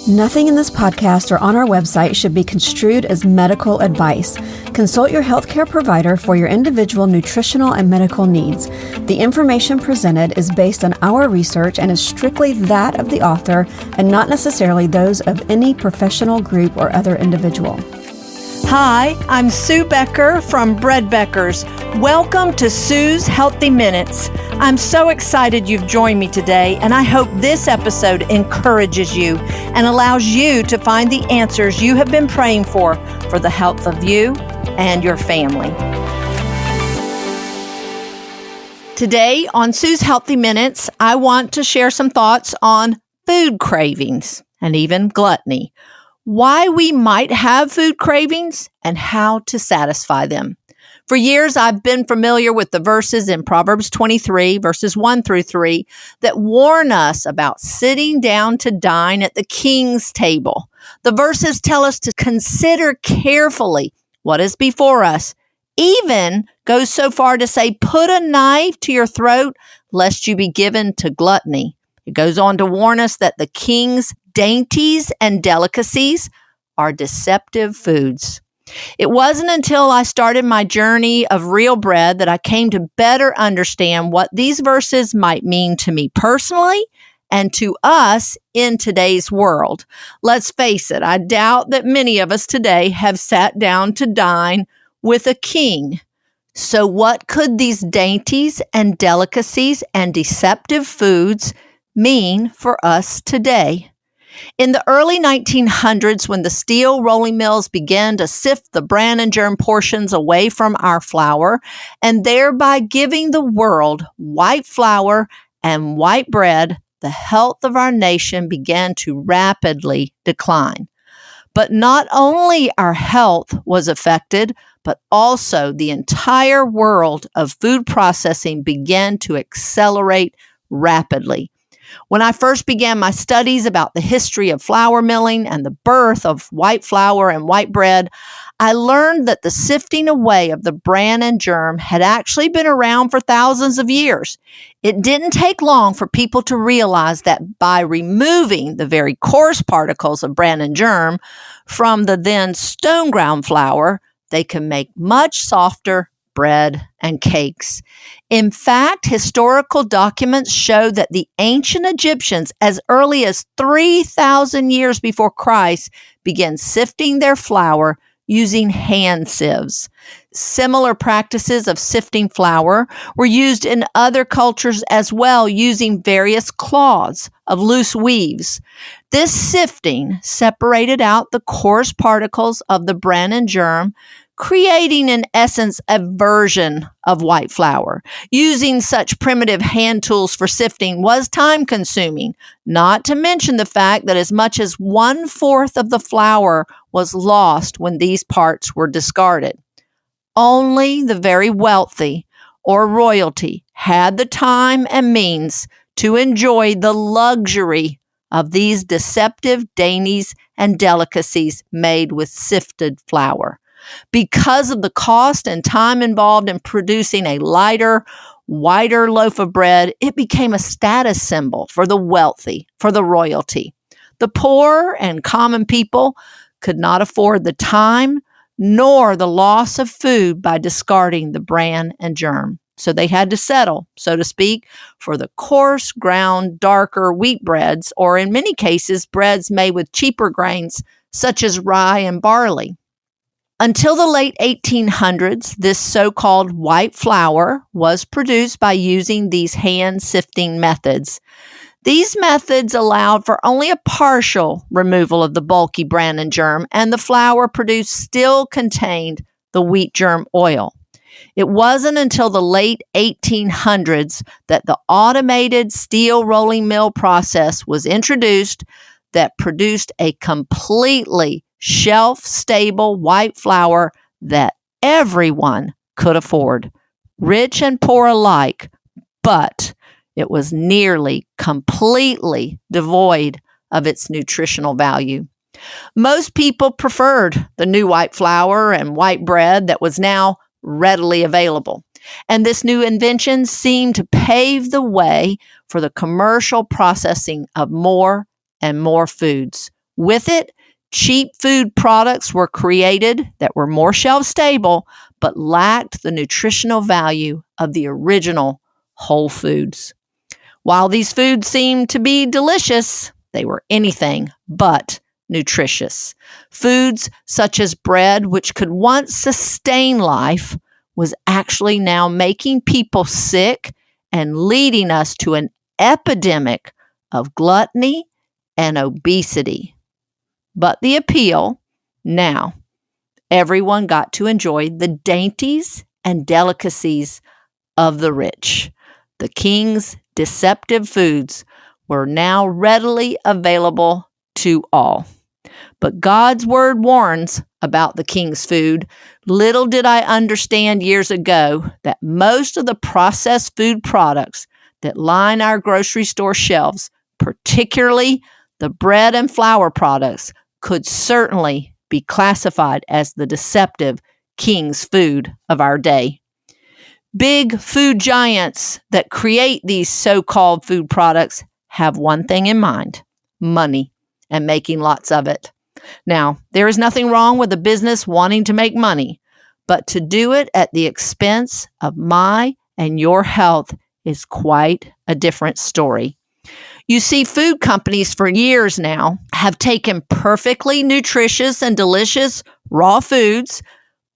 Nothing in this podcast or on our website should be construed as medical advice. Consult your healthcare provider for your individual nutritional and medical needs. The information presented is based on our research and is strictly that of the author and not necessarily those of any professional group or other individual. Hi, I'm Sue Becker from Bread Beckers. Welcome to Sue's Healthy Minutes. I'm so excited you've joined me today, and I hope this episode encourages you and allows you to find the answers you have been praying for the health of you and your family. Today on Sue's Healthy Minutes, I want to share some thoughts on food cravings and even gluttony, why we might have food cravings, and how to satisfy them. For years, I've been familiar with the verses in Proverbs 23, verses 1 through 3, that warn us about sitting down to dine at the king's table. The verses tell us to consider carefully what is before us, even goes so far to say, put a knife to your throat, lest you be given to gluttony. It goes on to warn us that the king's dainties and delicacies are deceptive foods. It wasn't until I started my journey of real bread that I came to better understand what these verses might mean to me personally and to us in today's world. Let's face it, I doubt that many of us today have sat down to dine with a king. So what could these dainties and delicacies and deceptive foods mean for us today? In the early 1900s, when the steel rolling mills began to sift the bran and germ portions away from our flour, and thereby giving the world white flour and white bread, the health of our nation began to rapidly decline. But not only our health was affected, but also the entire world of food processing began to accelerate rapidly. When I first began my studies about the history of flour milling and the birth of white flour and white bread, I learned that the sifting away of the bran and germ had actually been around for thousands of years. It didn't take long for people to realize that by removing the very coarse particles of bran and germ from the then stone ground flour, they can make much softer bread and cakes. In fact, historical documents show that the ancient Egyptians, as early as 3,000 years before Christ, began sifting their flour using hand sieves. Similar practices of sifting flour were used in other cultures as well, using various cloths of loose weaves. This sifting separated out the coarse particles of the bran and germ, creating, in essence, a version of white flour. Using such primitive hand tools for sifting was time-consuming, not to mention the fact that as much as 1/4 of the flour was lost when these parts were discarded. Only the very wealthy or royalty had the time and means to enjoy the luxury of these deceptive dainties and delicacies made with sifted flour. Because of the cost and time involved in producing a lighter, whiter loaf of bread, it became a status symbol for the wealthy, for the royalty. The poor and common people could not afford the time nor the loss of food by discarding the bran and germ. So they had to settle, so to speak, for the coarse, ground, darker wheat breads, or in many cases, breads made with cheaper grains such as rye and barley. Until the late 1800s, this so-called white flour was produced by using these hand sifting methods. These methods allowed for only a partial removal of the bulky bran and germ, and the flour produced still contained the wheat germ oil. It wasn't until the late 1800s that the automated steel rolling mill process was introduced that produced a completely shelf-stable white flour that everyone could afford, rich and poor alike, but it was nearly completely devoid of its nutritional value. Most people preferred the new white flour and white bread that was now readily available. And this new invention seemed to pave the way for the commercial processing of more and more foods. With it, cheap food products were created that were more shelf stable, but lacked the nutritional value of the original whole foods. While these foods seemed to be delicious, they were anything but nutritious. Foods such as bread, which could once sustain life, was actually now making people sick and leading us to an epidemic of gluttony and obesity. But the appeal, now, everyone got to enjoy the dainties and delicacies of the rich. The king's deceptive foods were now readily available to all. But God's word warns about the king's food. Little did I understand years ago that most of the processed food products that line our grocery store shelves, particularly the bread and flour products, could certainly be classified as the deceptive king's food of our day. Big food giants that create these so-called food products have one thing in mind: money, and making lots of it. Now, there is nothing wrong with a business wanting to make money, but to do it at the expense of my and your health is quite a different story. You see, food companies for years now have taken perfectly nutritious and delicious raw foods,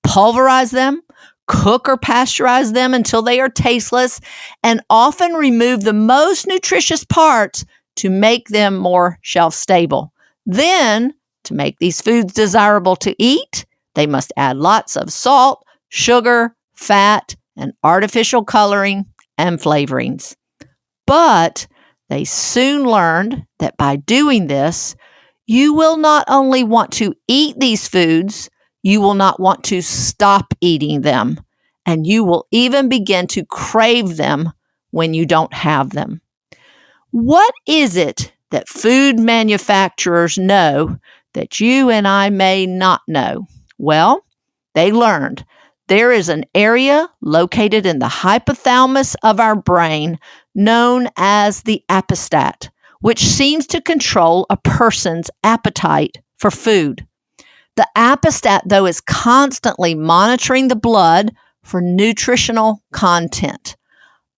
pulverized them, cook or pasteurize them until they are tasteless, and often remove the most nutritious parts to make them more shelf stable. Then, to make these foods desirable to eat, they must add lots of salt, sugar, fat, and artificial coloring and flavorings. But they soon learned that by doing this, you will not only want to eat these foods, you will not want to stop eating them, and you will even begin to crave them when you don't have them. What is it that food manufacturers know that you and I may not know? Well, they learned there is an area located in the hypothalamus of our brain known as the appestat, which seems to control a person's appetite for food. The appestat, though, is constantly monitoring the blood for nutritional content.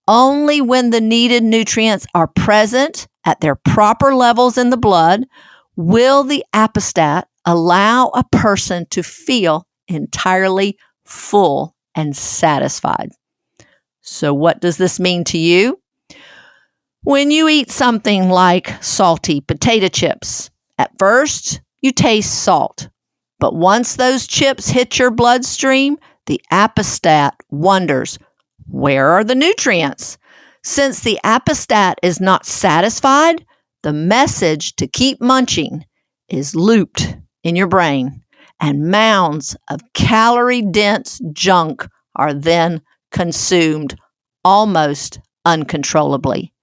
Only when the needed nutrients are present at their proper levels in the blood will the appestat allow a person to feel entirely full and satisfied. So what does this mean to you? When you eat something like salty potato chips, at first you taste salt. But once those chips hit your bloodstream, the appestat wonders, where are the nutrients? Since the appestat is not satisfied, the message to keep munching is looped in your brain, and mounds of calorie-dense junk are then consumed almost uncontrollably.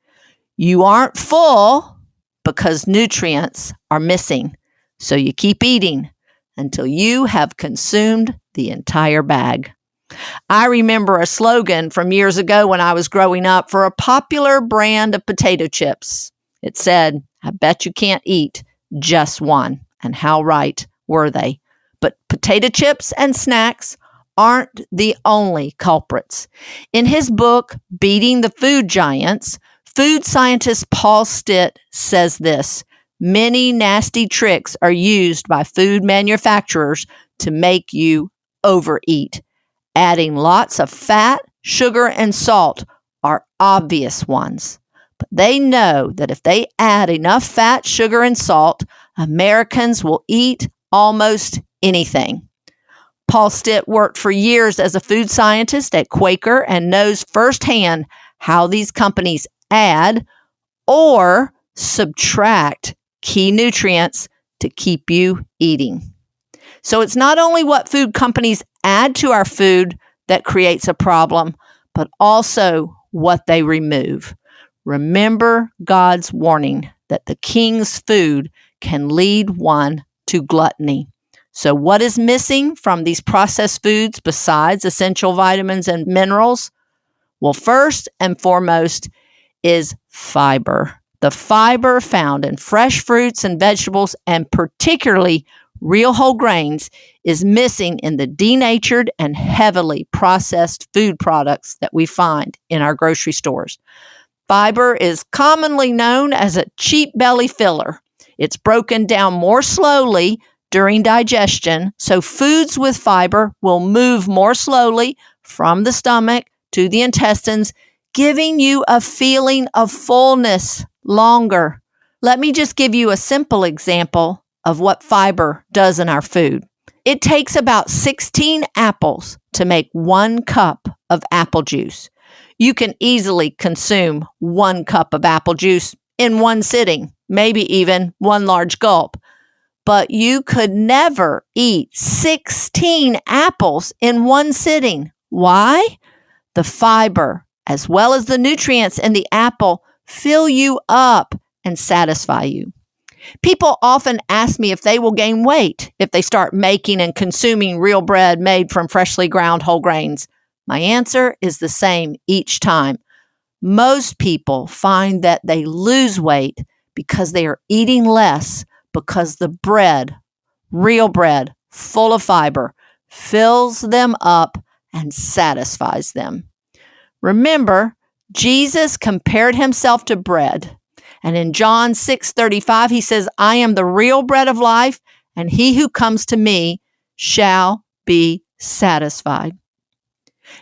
You aren't full because nutrients are missing, so you keep eating until you have consumed the entire bag. I remember a slogan from years ago when I was growing up for a popular brand of potato chips. It said, "I bet you can't eat just one." And how right were they? But potato chips and snacks aren't the only culprits. In his book, Beating the Food Giants, food scientist Paul Stitt says this: many nasty tricks are used by food manufacturers to make you overeat. Adding lots of fat, sugar, and salt are obvious ones. But they know that if they add enough fat, sugar, and salt, Americans will eat almost anything. Paul Stitt worked for years as a food scientist at Quaker and knows firsthand how these companies add or subtract key nutrients to keep you eating. So it's not only what food companies add to our food that creates a problem, but also what they remove. Remember God's warning that the king's food can lead one to gluttony. So what is missing from these processed foods besides essential vitamins and minerals? Well, first and foremost is fiber. The fiber found in fresh fruits and vegetables, and particularly real whole grains, is missing in the denatured and heavily processed food products that we find in our grocery stores. Fiber is commonly known as a cheap belly filler. It's broken down more slowly during digestion, so foods with fiber will move more slowly from the stomach to the intestines, giving you a feeling of fullness longer. Let me just give you a simple example of what fiber does in our food. It takes about 16 apples to make 1 cup of apple juice. You can easily consume 1 cup of apple juice in one sitting, maybe even 1 large gulp. But you could never eat 16 apples in one sitting. Why? The fiber, as well as the nutrients in the apple, fill you up and satisfy you. People often ask me if they will gain weight if they start making and consuming real bread made from freshly ground whole grains. My answer is the same each time. Most people find that they lose weight because they are eating less, because the bread, real bread, full of fiber, fills them up and satisfies them. Remember, Jesus compared himself to bread. And in John 6:35, he says, I am the real bread of life, and he who comes to me shall be satisfied.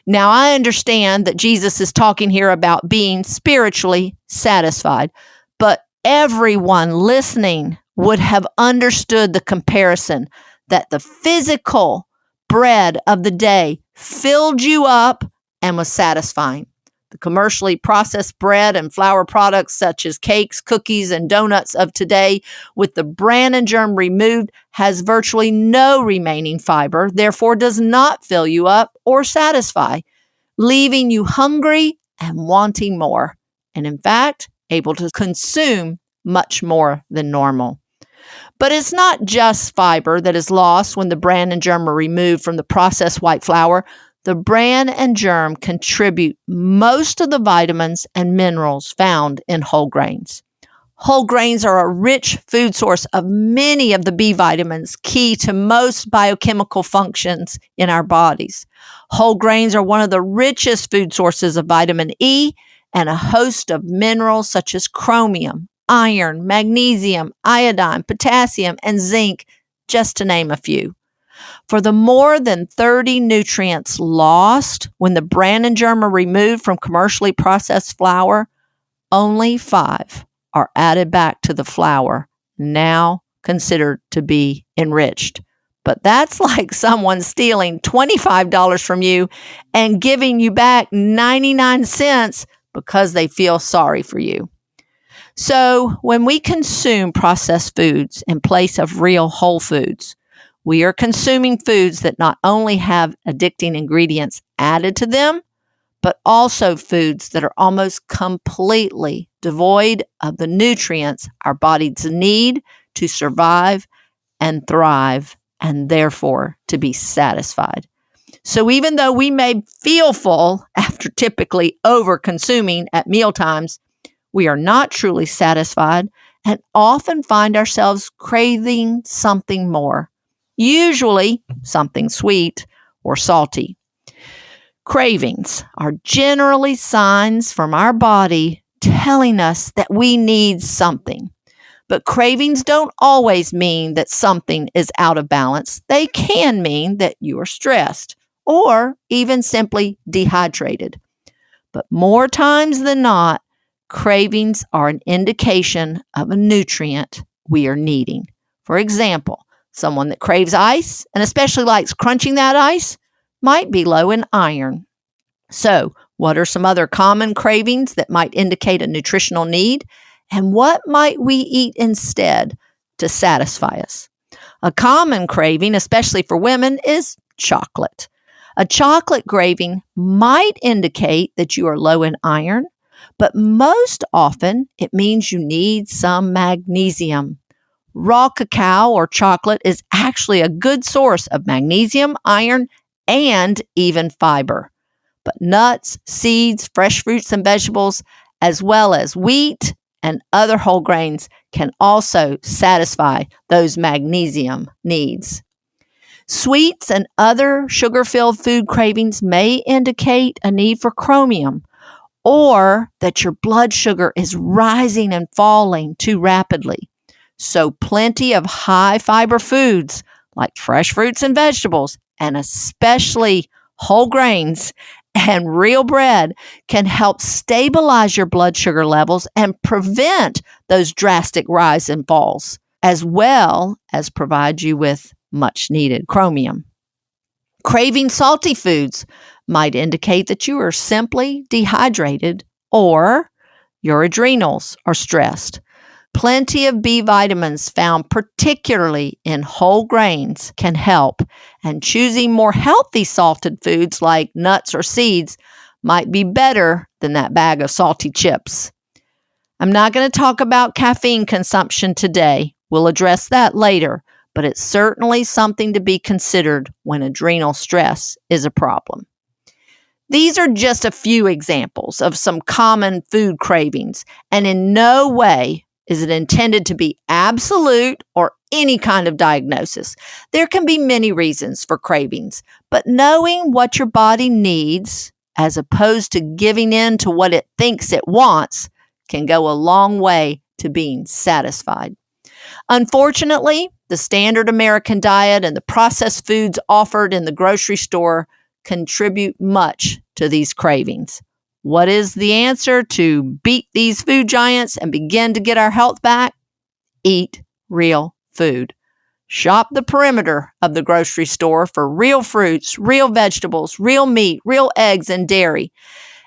Now, I understand that Jesus is talking here about being spiritually satisfied, but everyone listening would have understood the comparison that the physical bread of the day filled you up and was satisfying. The commercially processed bread and flour products such as cakes, cookies, and donuts of today with the bran and germ removed has virtually no remaining fiber, therefore does not fill you up or satisfy, leaving you hungry and wanting more, and in fact, able to consume much more than normal. But it's not just fiber that is lost when the bran and germ are removed from the processed white flour. The bran and germ contribute most of the vitamins and minerals found in whole grains. Whole grains are a rich food source of many of the B vitamins key to most biochemical functions in our bodies. Whole grains are one of the richest food sources of vitamin E and a host of minerals such as chromium, iron, magnesium, iodine, potassium, and zinc, just to name a few. For the more than 30 nutrients lost when the bran and germ are removed from commercially processed flour, only 5 are added back to the flour, now considered to be enriched. But that's like someone stealing $25 from you and giving you back 99 cents because they feel sorry for you. So when we consume processed foods in place of real whole foods, we are consuming foods that not only have addicting ingredients added to them, but also foods that are almost completely devoid of the nutrients our bodies need to survive and thrive, and therefore to be satisfied. So even though we may feel full after typically over-consuming at mealtimes, we are not truly satisfied and often find ourselves craving something more, usually something sweet or salty. Cravings are generally signs from our body telling us that we need something. But cravings don't always mean that something is out of balance. They can mean that you are stressed or even simply dehydrated. But more times than not, cravings are an indication of a nutrient we are needing. For example, someone that craves ice and especially likes crunching that ice might be low in iron. So, what are some other common cravings that might indicate a nutritional need? And what might we eat instead to satisfy us? A common craving, especially for women, is chocolate. A chocolate craving might indicate that you are low in iron, but most often it means you need some magnesium. Raw cacao or chocolate is actually a good source of magnesium, iron, and even fiber. But nuts, seeds, fresh fruits and vegetables, as well as wheat and other whole grains can also satisfy those magnesium needs. Sweets and other sugar-filled food cravings may indicate a need for chromium, or that your blood sugar is rising and falling too rapidly. So plenty of high-fiber foods like fresh fruits and vegetables, and especially whole grains and real bread, can help stabilize your blood sugar levels and prevent those drastic rise and falls, as well as provide you with much needed chromium. Craving salty foods might indicate that you are simply dehydrated or your adrenals are stressed. Plenty of B vitamins found particularly in whole grains can help, and choosing more healthy salted foods like nuts or seeds might be better than that bag of salty chips. I'm not going to talk about caffeine consumption today. We'll address that later, but it's certainly something to be considered when adrenal stress is a problem. These are just a few examples of some common food cravings, and in no way is it intended to be absolute or any kind of diagnosis. There can be many reasons for cravings, but knowing what your body needs as opposed to giving in to what it thinks it wants can go a long way to being satisfied. Unfortunately, the standard American diet and the processed foods offered in the grocery store contribute much to these cravings. What is the answer to beat these food giants and begin to get our health back? Eat real food. Shop the perimeter of the grocery store for real fruits, real vegetables, real meat, real eggs, and dairy.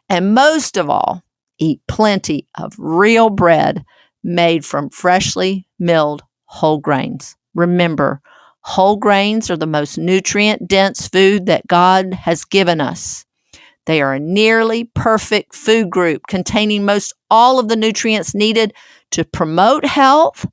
And most of all, eat plenty of real bread made from freshly milled whole grains. Remember, whole grains are the most nutrient-dense food that God has given us. They are a nearly perfect food group containing most all of the nutrients needed to promote health,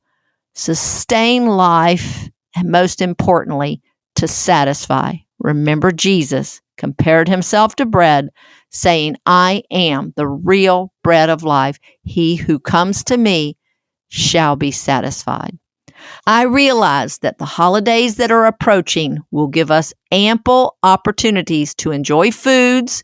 sustain life, and most importantly, to satisfy. Remember, Jesus compared himself to bread, saying, "I am the real bread of life. He who comes to me shall be satisfied." I realize that the holidays that are approaching will give us ample opportunities to enjoy foods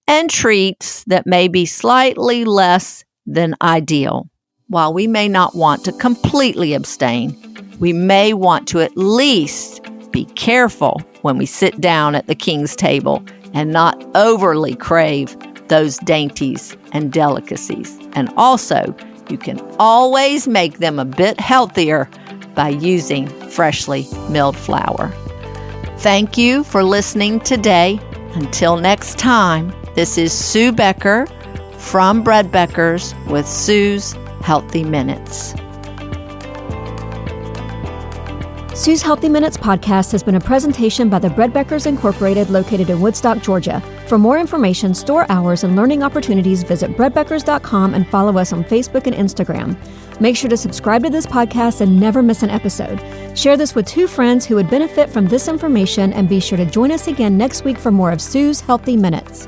and treats that may be slightly less than ideal. While we may not want to completely abstain, we may want to at least be careful when we sit down at the King's table and not overly crave those dainties and delicacies. And also, you can always make them a bit healthier by using freshly milled flour. Thank you for listening today. Until next time, this is Sue Becker from Bread Beckers with Sue's Healthy Minutes. Sue's Healthy Minutes podcast has been a presentation by the Bread Beckers Incorporated located in Woodstock, Georgia. For more information, store hours, and learning opportunities, visit breadbeckers.com and follow us on Facebook and Instagram. Make sure to subscribe to this podcast and never miss an episode. Share this with 2 friends who would benefit from this information, and be sure to join us again next week for more of Sue's Healthy Minutes.